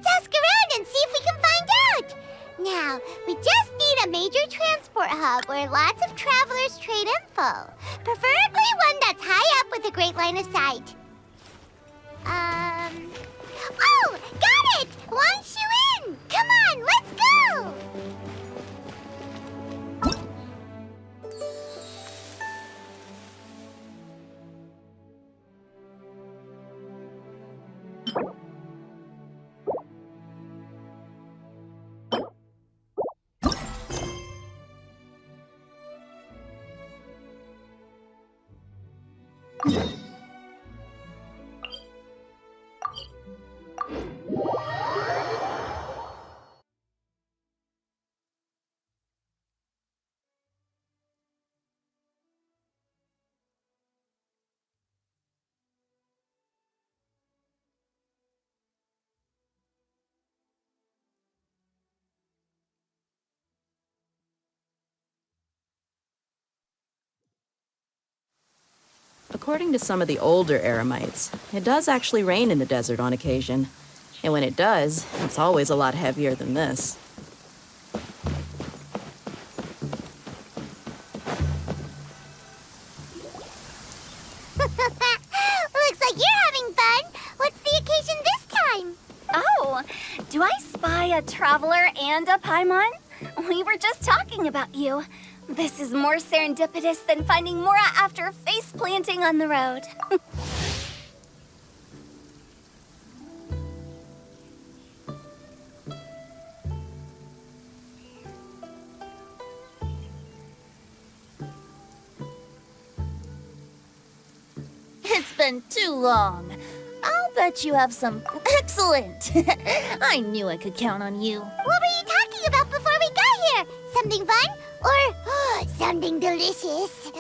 Let's ask around and see if we can find out. Now, we just need a major transport hub where lots of travelers trade info. Preferably one that's high up with a great line of sight. Oh, got it! Launch you in! Come on, let's go! According to some of the older Eremites, it does actually rain in the desert on occasion. And when it does, it's always a lot heavier than this. Looks like you're having fun. What's the occasion this time? Oh, do I spy a traveler and a Paimon? We were just talking about you. This is more serendipitous than finding Mora after face planting on the road. It's been too long. I'll bet you have some... Excellent! I knew I could count on you. What were you talking about before we got here? Something fun? Or something delicious?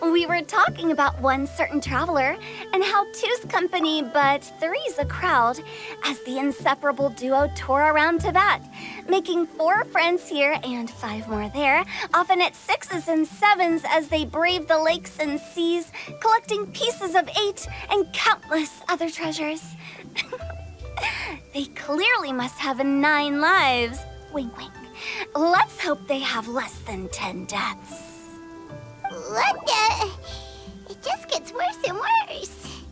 We were talking about one certain traveler and how two's company but three's a crowd as the inseparable duo tour around Tibet, making 4 friends here and 5 more there, often at 6s and 7s as they brave the lakes and seas, collecting pieces of 8 and countless other treasures. They clearly must have 9 lives. Wink, wink. Let's hope they have less than 10 deaths. What the? It just gets worse and worse.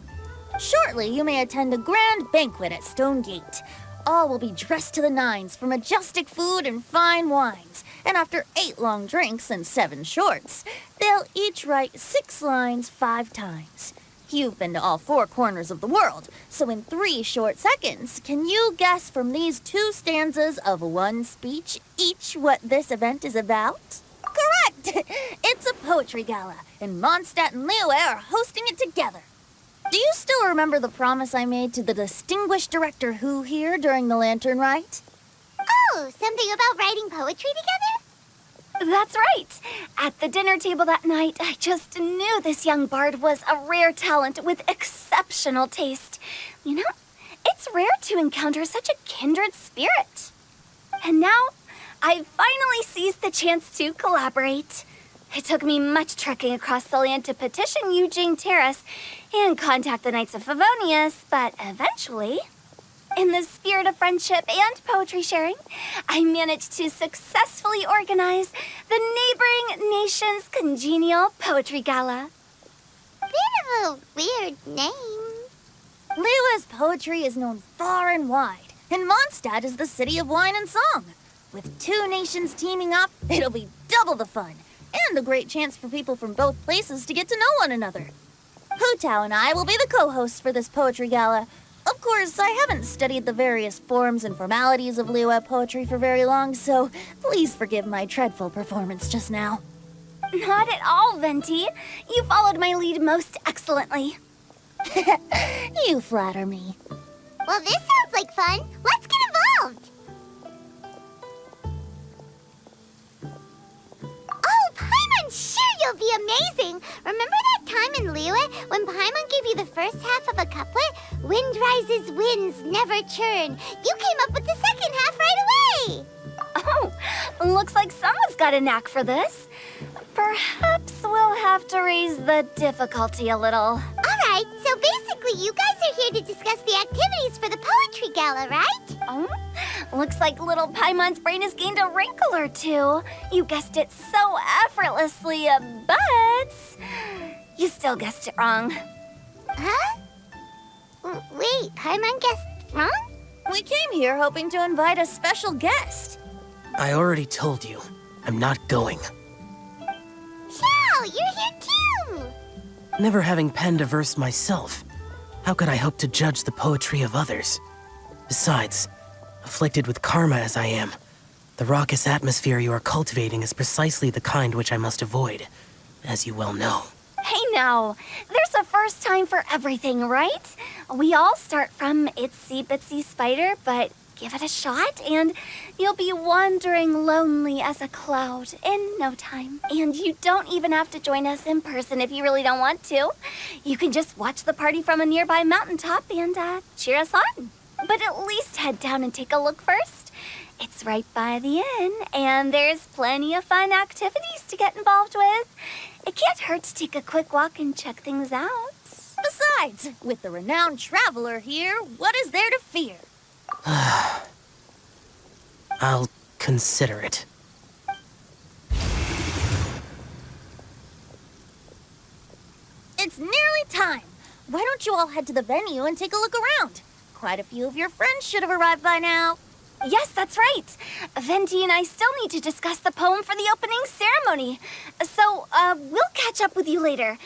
Shortly, you may attend a grand banquet at Stone Gate. All will be dressed to the nines for majestic food and fine wines. And after 8 long drinks and 7 shorts, they'll each write 6 lines 5 times. You've been to all 4 corners of the world, so in 3 short seconds, can you guess from these 2 stanzas of 1 speech each what this event is about? Correct! It's a poetry gala, and Mondstadt and Liyue are hosting it together. Do you still remember the promise I made to the distinguished director Who here during the Lantern Rite? Oh, something about writing poetry together? That's right. At the dinner table that night, I just knew this young bard was a rare talent with exceptional taste. You know, it's rare to encounter such a kindred spirit. And now, I've finally seized the chance to collaborate. It took me much trekking across the land to petition Eugene Terrace and contact the Knights of Favonius, but eventually, in the spirit of friendship and poetry sharing, I managed to successfully organize the neighboring nation's congenial poetry gala. Bit of a weird name. Liyue's poetry is known far and wide, and Mondstadt is the city of wine and song. With 2 nations teaming up, it'll be double the fun, and a great chance for people from both places to get to know one another. Hu Tao and I will be the co-hosts for this poetry gala. Of course, I haven't studied the various forms and formalities of Liyue poetry for very long, so please forgive my dreadful performance just now. Not at all, Venti. You followed my lead most excellently. You flatter me. Well, this sounds like fun. Let's get involved. Oh, Paimon, sure you'll be amazing. Remember that time in Liyue when Paimon gave you the first half of a couplet? Wind rises, winds never churn. You came up with the second half right away. Oh, looks like someone's got a knack for this. Perhaps we'll have to raise the difficulty a little. All right, so basically you guys are here to discuss the activities for the poetry gala, right? Oh, looks like little Paimon's brain has gained a wrinkle or two. You guessed it so effortlessly, but you still guessed it wrong. Huh? Wait, Paimon guessed wrong? We came here hoping to invite a special guest. I already told you, I'm not going. Xiao, you're here too! Never having penned a verse myself, how could I hope to judge the poetry of others? Besides, afflicted with karma as I am, the raucous atmosphere you are cultivating is precisely the kind which I must avoid, as you well know. Hey now, there's a first time for everything, right? We all start from itsy bitsy spider, but give it a shot and you'll be wandering lonely as a cloud in no time. And you don't even have to join us in person if you really don't want to. You can just watch the party from a nearby mountaintop and cheer us on. But at least head down and take a look first. It's right by the inn, and there's plenty of fun activities to get involved with. It can't hurt to take a quick walk and check things out. Besides, with the renowned traveler here, what is there to fear? I'll consider it. It's nearly time. Why don't you all head to the venue and take a look around? Quite a few of your friends should have arrived by now. Yes, that's right. Venti and I still need to discuss the poem for the opening ceremony. So, we'll catch up with you later.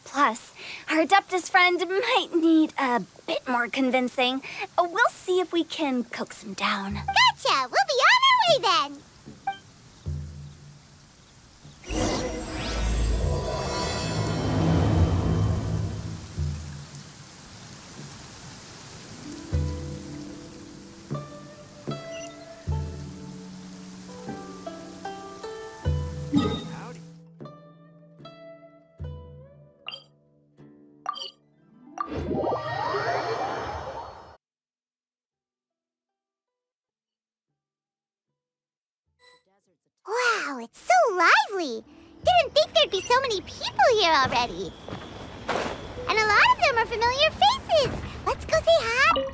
Plus, our Adeptus friend might need a bit more convincing. We'll see if we can coax him down. Gotcha! We'll be on our way then! Wow, it's so lively! Didn't think there'd be so many people here already. And a lot of them are familiar faces. Let's go say hi.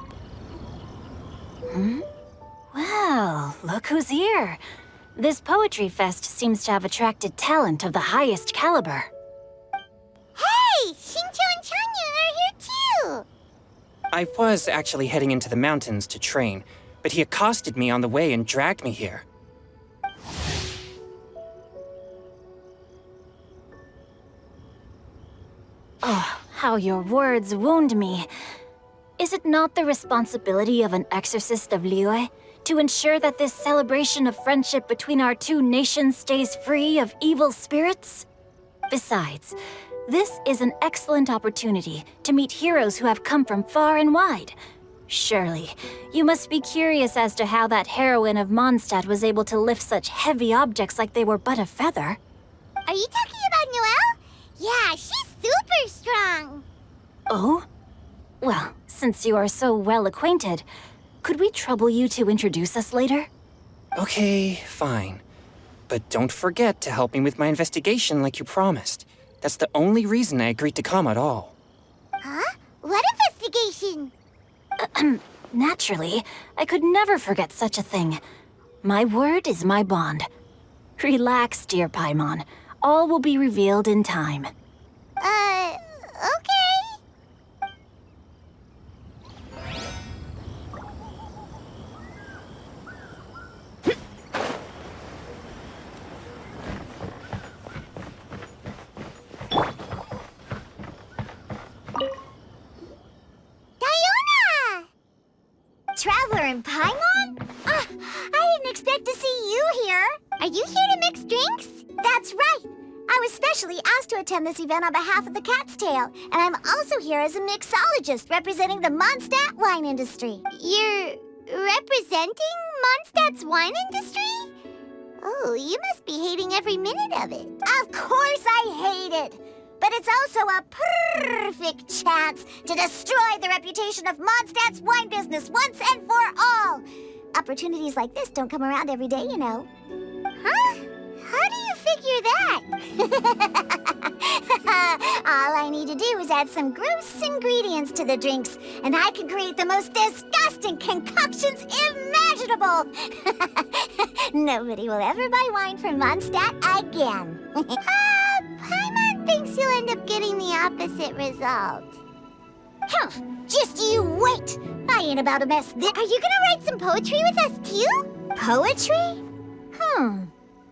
Well, look who's here. This poetry fest seems to have attracted talent of the highest caliber. Hey, Xingqiu and Changyun are here too. I was actually heading into the mountains to train, but he accosted me on the way and dragged me here. Oh, how your words wound me. Is it not the responsibility of an exorcist of Liyue to ensure that this celebration of friendship between our two nations stays free of evil spirits? Besides, this is an excellent opportunity to meet heroes who have come from far and wide. Surely, you must be curious as to how that heroine of Mondstadt was able to lift such heavy objects like they were but a feather. Are you talking about Noelle? Yeah, she's super strong. Oh? Well, since you are so well acquainted, could we trouble you to introduce us later? Okay, fine. But don't forget to help me with my investigation like you promised. That's the only reason I agreed to come at all. Huh? What investigation? Naturally, I could never forget such a thing. My word is my bond. Relax, dear Paimon. All will be revealed in time. Okay. Diona! Traveler in Paimon? I didn't expect to see you here. Are you here to mix drinks? That's right. I was specially asked to attend this event on behalf of the Cat's Tail, and I'm also here as a mixologist representing the Mondstadt wine industry. You're representing Mondstadt's wine industry? Oh, you must be hating every minute of it. Of course I hate it! But it's also a perfect chance to destroy the reputation of Mondstadt's wine business once and for all! Opportunities like this don't come around every day, you know. Huh? How do you feel figure that? All I need to do is add some gross ingredients to the drinks, and I could create the most disgusting concoctions imaginable. Nobody will ever buy wine from Mondstadt again. Paimon thinks you'll end up getting the opposite result. Huh, just you wait. I ain't about a mess this. Are you gonna write some poetry with us too? Poetry?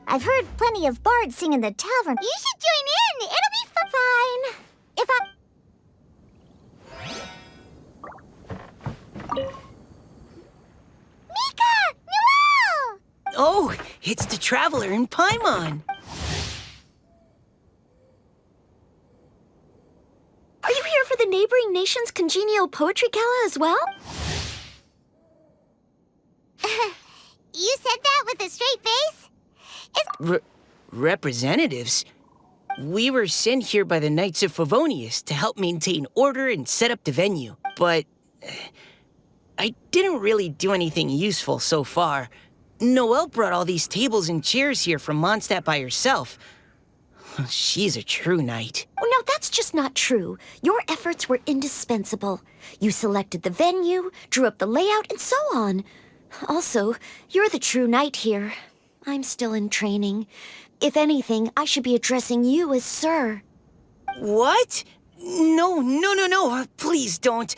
I've heard plenty of bards sing in the tavern. You should join in. It'll be fine. If Mika! Noelle! Oh, it's the Traveler in Paimon. Are you here for the neighboring nation's congenial poetry gala as well? You said that with a straight face? Representatives? We were sent here by the Knights of Favonius to help maintain order and set up the venue, but I didn't really do anything useful so far. Noelle brought all these tables and chairs here from Mondstadt by herself. She's a true knight. Oh, no, that's just not true. Your efforts were indispensable. You selected the venue, drew up the layout, and so on. Also, you're the true knight here. I'm still in training. If anything, I should be addressing you as Sir. What? No. Please don't.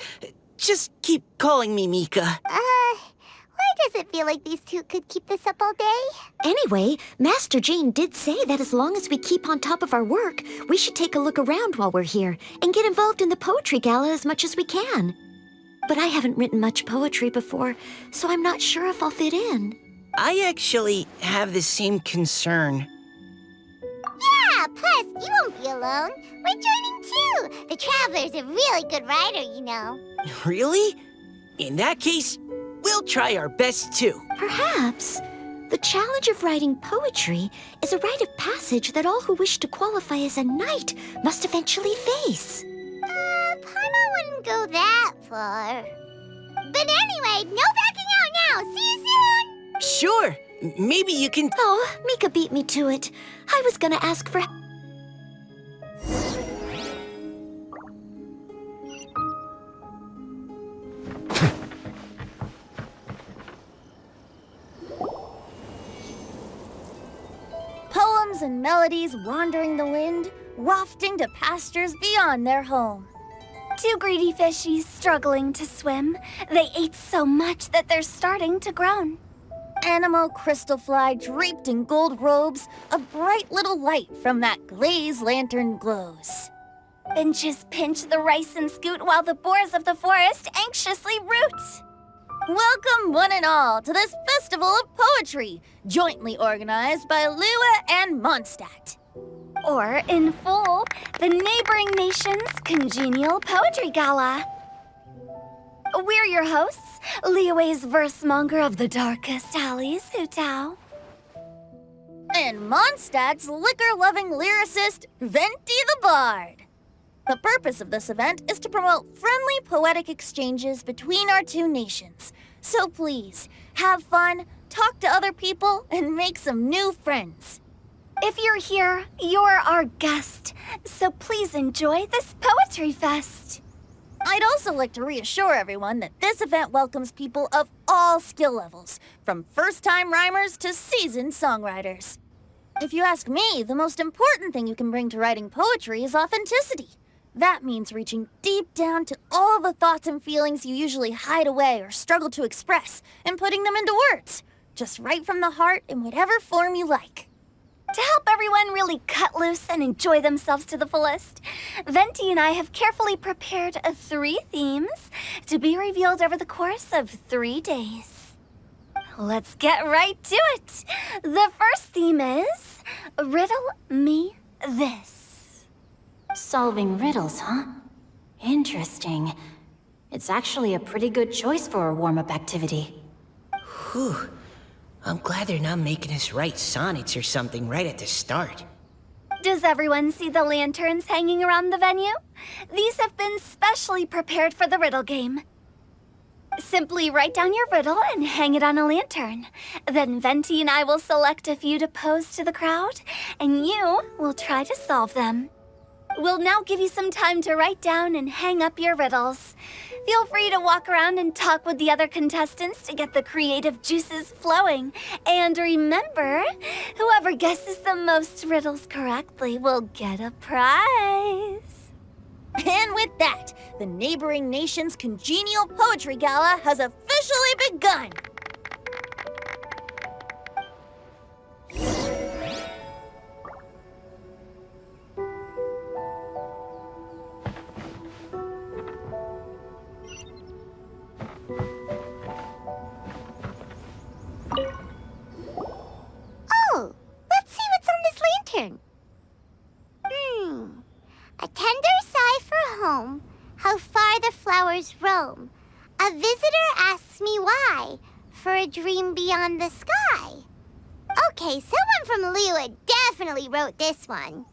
Just keep calling me Mika. Why does it feel like these two could keep this up all day? Anyway, Master Jane did say that as long as we keep on top of our work, we should take a look around while we're here and get involved in the poetry gala as much as we can. But I haven't written much poetry before, so I'm not sure if I'll fit in. I actually have the same concern. Yeah, plus, you won't be alone. We're joining too. The Traveler's a really good writer, you know. Really? In that case, we'll try our best too. Perhaps. The challenge of writing poetry is a rite of passage that all who wish to qualify as a knight must eventually face. Paimon wouldn't go that far. But anyway, no backing out now. See you soon! Sure. Maybe you can... Oh, Mika beat me to it. I was gonna ask for... Poems and melodies wandering the wind, wafting to pastures beyond their home. Two greedy fishies struggling to swim. They ate so much that they're starting to groan. Animal crystal fly draped in gold robes, a bright little light from that glazed lantern glows. Benches pinch the rice and scoot while the boars of the forest anxiously root. Welcome one and all to this festival of poetry, jointly organized by Liyue and Mondstadt. Or, in full, the neighboring nation's congenial poetry gala. We're your hosts, Liyue's verse-monger of the darkest alleys, Hutao. And Mondstadt's liquor-loving lyricist, Venti the Bard. The purpose of this event is to promote friendly poetic exchanges between our two nations. So please, have fun, talk to other people, and make some new friends. If you're here, you're our guest, so please enjoy this poetry fest. I'd also like to reassure everyone that this event welcomes people of all skill levels, from first-time rhymers to seasoned songwriters. If you ask me, the most important thing you can bring to writing poetry is authenticity. That means reaching deep down to all the thoughts and feelings you usually hide away or struggle to express, and putting them into words, just right from the heart in whatever form you like. To help everyone really cut loose and enjoy themselves to the fullest, Venti and I have carefully prepared 3 themes to be revealed over the course of 3 days. Let's get right to it. The first theme is Riddle Me This. Solving riddles, huh? Interesting. It's actually a pretty good choice for a warm-up activity. Whew. I'm glad they're not making us write sonnets or something right at the start. Does everyone see the lanterns hanging around the venue? These have been specially prepared for the riddle game. Simply write down your riddle and hang it on a lantern. Then Venti and I will select a few to pose to the crowd, and you will try to solve them. We'll now give you some time to write down and hang up your riddles. Feel free to walk around and talk with the other contestants to get the creative juices flowing. And remember, whoever guesses the most riddles correctly will get a prize. And with that, the neighboring nation's congenial poetry gala has officially begun. Oh, let's see what's on this lantern. A tender sigh for home, how far the flowers roam. A visitor asks me why, for a dream beyond the sky. Okay, someone from Liyue definitely wrote this one.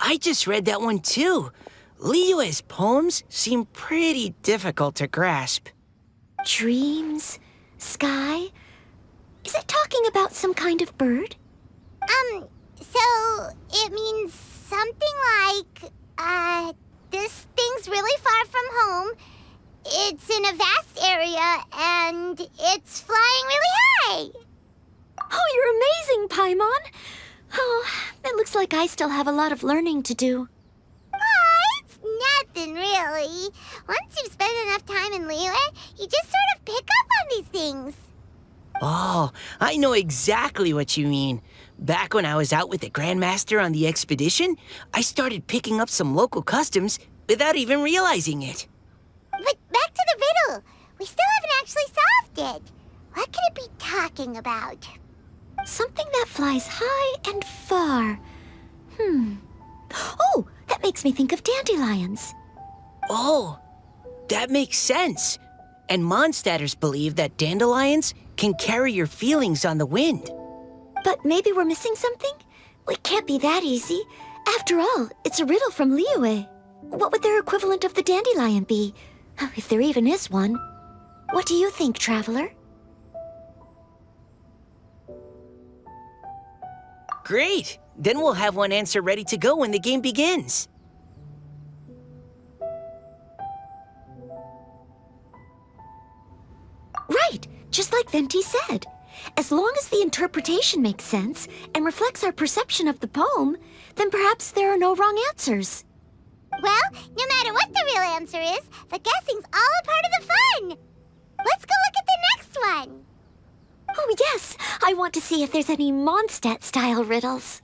I just read that one too. Liyue's poems seem pretty difficult to grasp. Dreams? Sky? Is it talking about some kind of bird? So it means something like, this thing's really far from home. It's in a vast area, and it's flying really high. Oh, you're amazing, Paimon! Oh, it looks like I still have a lot of learning to do. It's nothing, really. Once you've spent enough time in Liyue, you just sort of pick up on these things. Oh, I know exactly what you mean. Back when I was out with the Grandmaster on the expedition, I started picking up some local customs without even realizing it. But back to the riddle. We still haven't actually solved it. What could it be talking about? Something that flies high and far. Oh, that makes me think of dandelions. Oh, that makes sense. And Mondstadters believe that dandelions can carry your feelings on the wind. But maybe we're missing something? It can't be that easy. After all, it's a riddle from Liyue. What would their equivalent of the dandelion be? If there even is one. What do you think, Traveler? Great! Then we'll have one answer ready to go when the game begins. Right, just like Venti said. As long as the interpretation makes sense and reflects our perception of the poem, then perhaps there are no wrong answers. Well, no matter what the real answer is, the guessing's all a part of the fun. Let's go look at the next one. Oh yes, I want to see if there's any Mondstadt-style riddles.